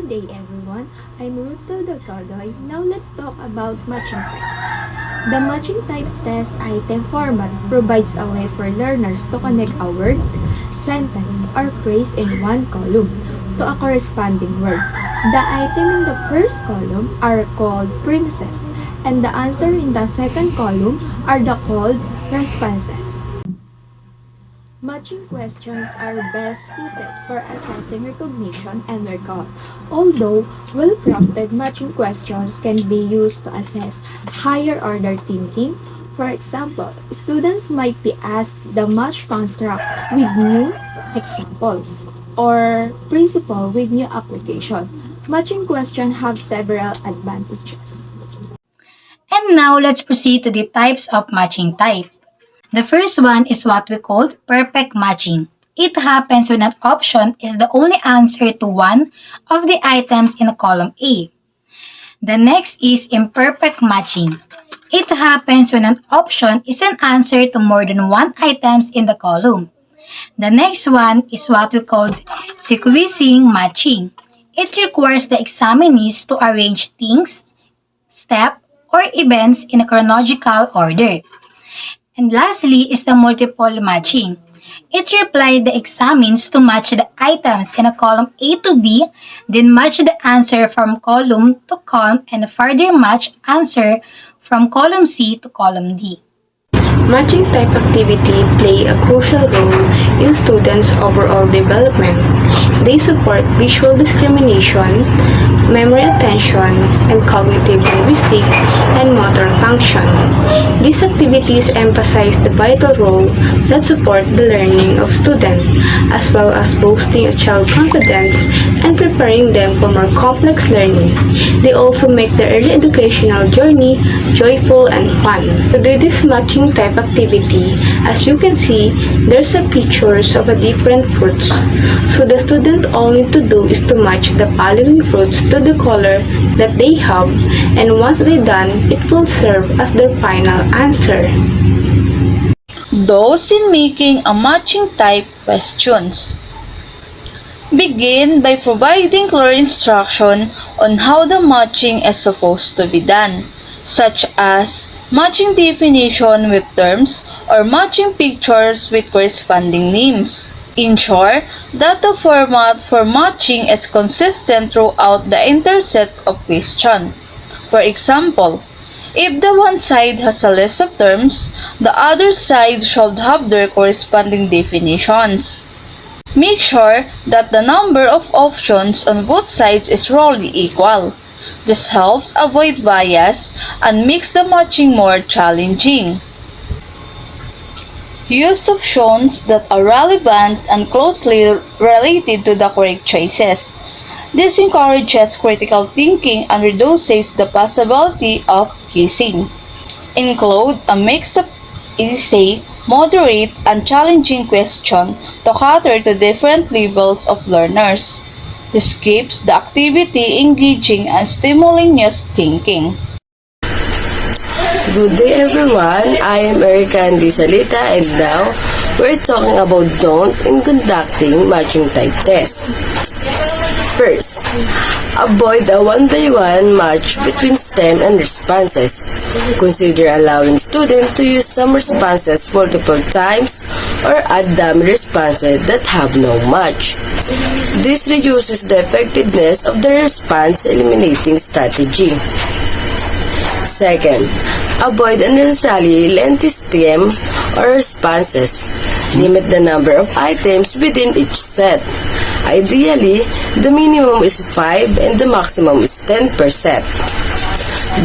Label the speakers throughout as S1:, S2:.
S1: Good day everyone, I'm RUTHCEL DAGODOY. Now let's talk about matching type. The matching type test item format provides a way for learners to connect a word, sentence, or phrase in one column to a corresponding word. The item in the first column are called premises, and the answer in the second column are called responses. Matching questions are best suited for assessing recognition and recall, although well-crafted matching questions can be used to assess higher-order thinking. For example, students might be asked the match construct with new examples or principle with new application. Matching questions have several advantages.
S2: And now let's proceed to the types of matching type. The first one is what we call perfect matching. It happens when an option is the only answer to one of the items in column A. The next is imperfect matching. It happens when an option is an answer to more than one items in the column. The next one is what we call sequencing matching. It requires the examinees to arrange things, steps, or events in a chronological order. And lastly is the multiple matching. It requires the examines to match the items in a column A to B, then match the answer from column to column, and further match answer from column C to column D.
S3: Matching type activity play a crucial role in students' overall development. They support visual discrimination, memory attention, and cognitive linguistic and motor function. These activities emphasize the vital role that support the learning of students, as well as boosting a child's confidence and preparing them for more complex learning. They also make the early educational journey joyful and fun. To do this matching type activity, as you can see, there's a pictures of a different fruits. So the student all need to do is to match the following fruits to the color that they have, and once they're done, it will serve as their final answer.
S4: Those in making a matching type questions. Begin by providing clear instruction on how the matching is supposed to be done, such as matching definition with terms or matching pictures with corresponding names. Ensure that the format for matching is consistent throughout the entire set of questions. For example, if the one side has a list of terms, the other side should have their corresponding definitions. Make sure that the number of options on both sides is roughly equal. This helps avoid bias and makes the matching more challenging. Use options that are relevant and closely related to the correct choices. This encourages critical thinking and reduces the possibility of guessing. Include a mix of easy, moderate, and challenging questions to cater to different levels of learners. This keeps the activity engaging and stimulating thinking.
S5: Good day everyone, I am SALITA, and now we're talking about don't in conducting matching type test. First, avoid a one-by-one match between STEM and responses. Consider allowing students to use some responses multiple times or add dummy responses that have no match. This reduces the effectiveness of the response eliminating strategy. Second, avoid unnecessarily lengthy STEM or responses. Limit the number of items within each set. Ideally, the minimum is 5 and the maximum is 10%.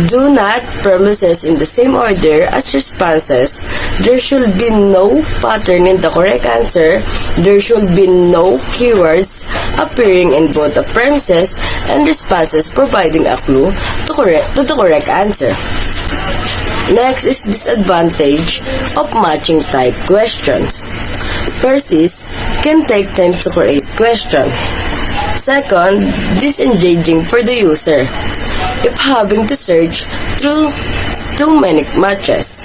S5: Do not premises in the same order as responses. There should be no pattern in the correct answer. There should be no keywords appearing in both the premises and responses providing a clue to the correct answer. Next is disadvantage of matching type questions. First is, can take time to create question. Second, disengaging for the user if having to search through too many matches.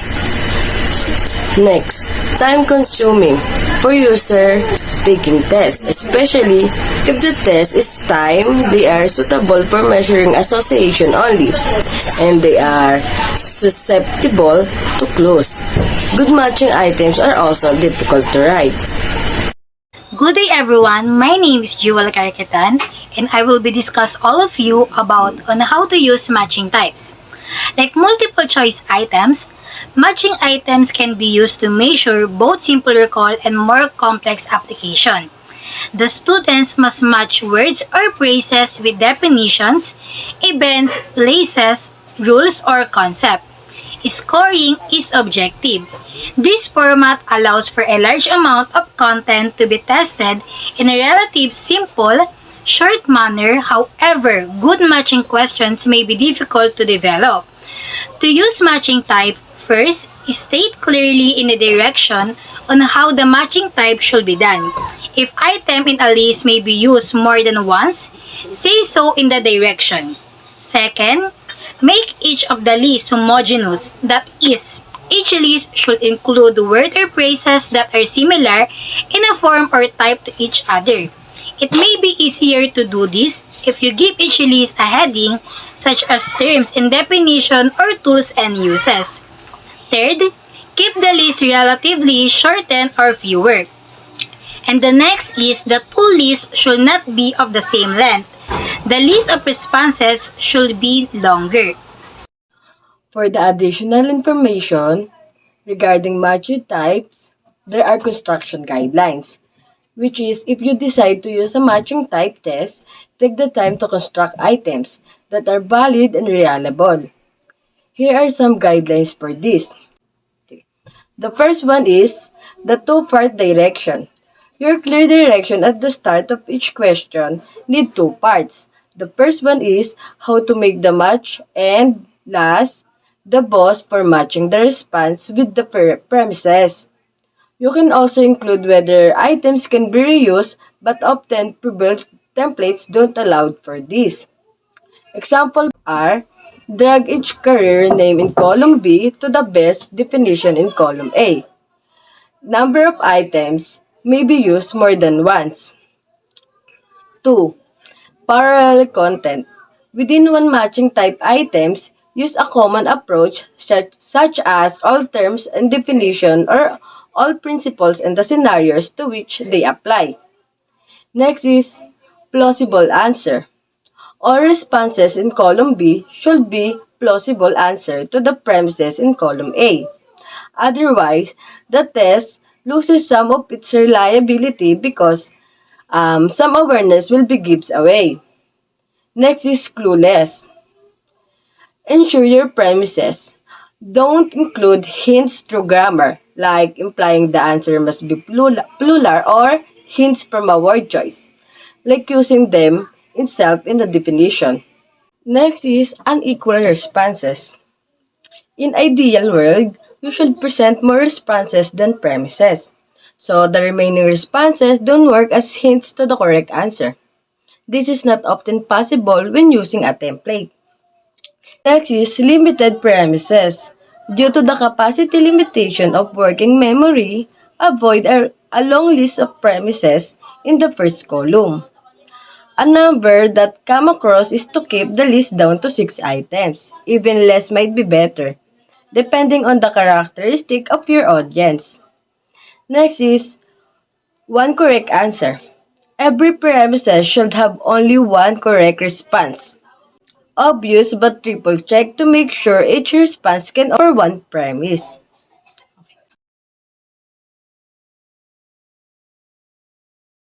S5: Next, time consuming for user taking tests, especially if the test is timed. They are suitable for measuring association only, and they are susceptible to clues. Good matching items are also difficult to write.
S2: Good day everyone, my name is Jeuel Cariquitan and I will be discuss all of you about on how to use matching types. Like multiple choice items, matching items can be used to measure both simple recall and more complex application. The students must match words or phrases with definitions, events, places, rules, or concept. Scoring is objective. This format allows for a large amount of content to be tested in a relatively simple, short manner. However, good matching questions may be difficult to develop. To use matching type, first, state clearly in the direction on how the matching type should be done. If item in a list may be used more than once, say so in the direction. Second, make each of the lists homogeneous. That is, each list should include words or phrases that are similar in a form or type to each other. It may be easier to do this if you give each list a heading such as terms and definition or tools and uses. Third, keep the list relatively shortened or fewer. And the next is the two lists should not be of the same length. The list of responses should be longer.
S5: For the additional information regarding matching types, there are construction guidelines, which is if you decide to use a matching type test, take the time to construct items that are valid and reliable. Here are some guidelines for this. The first one is the two-part direction. Your clear direction at the start of each question need two parts. The first one is how to make the match, and last, the boss for matching the response with the premises. You can also include whether items can be reused, but often pre-built templates don't allow for this. Examples are drag each career name in column B to the best definition in column A. Number of items may be used more than once. 2. Parallel content. Within one matching type items, use a common approach such as all terms and definition or all principles and the scenarios to which they apply. Next is plausible answer. All responses in column B should be plausible answer to the premises in column A. Otherwise, the test loses some of its reliability because some awareness will be gives away. Next is clueless. Ensure your premises. Don't include hints through grammar, like implying the answer must be plural or hints from a word choice, like using them itself in the definition. Next is unequal responses. In ideal world, you should present more responses than premises. So the remaining responses don't work as hints to the correct answer. This is not often possible when using a template. Next is limited premises. Due to the capacity limitation of working memory, avoid a long list of premises in the first column. A number that come across is to keep the list down to 6 items. Even less might be better, depending on the characteristic of your audience. Next is one correct answer. Every premises should have only one correct response. Obvious but triple check to make sure each response can offer one premise.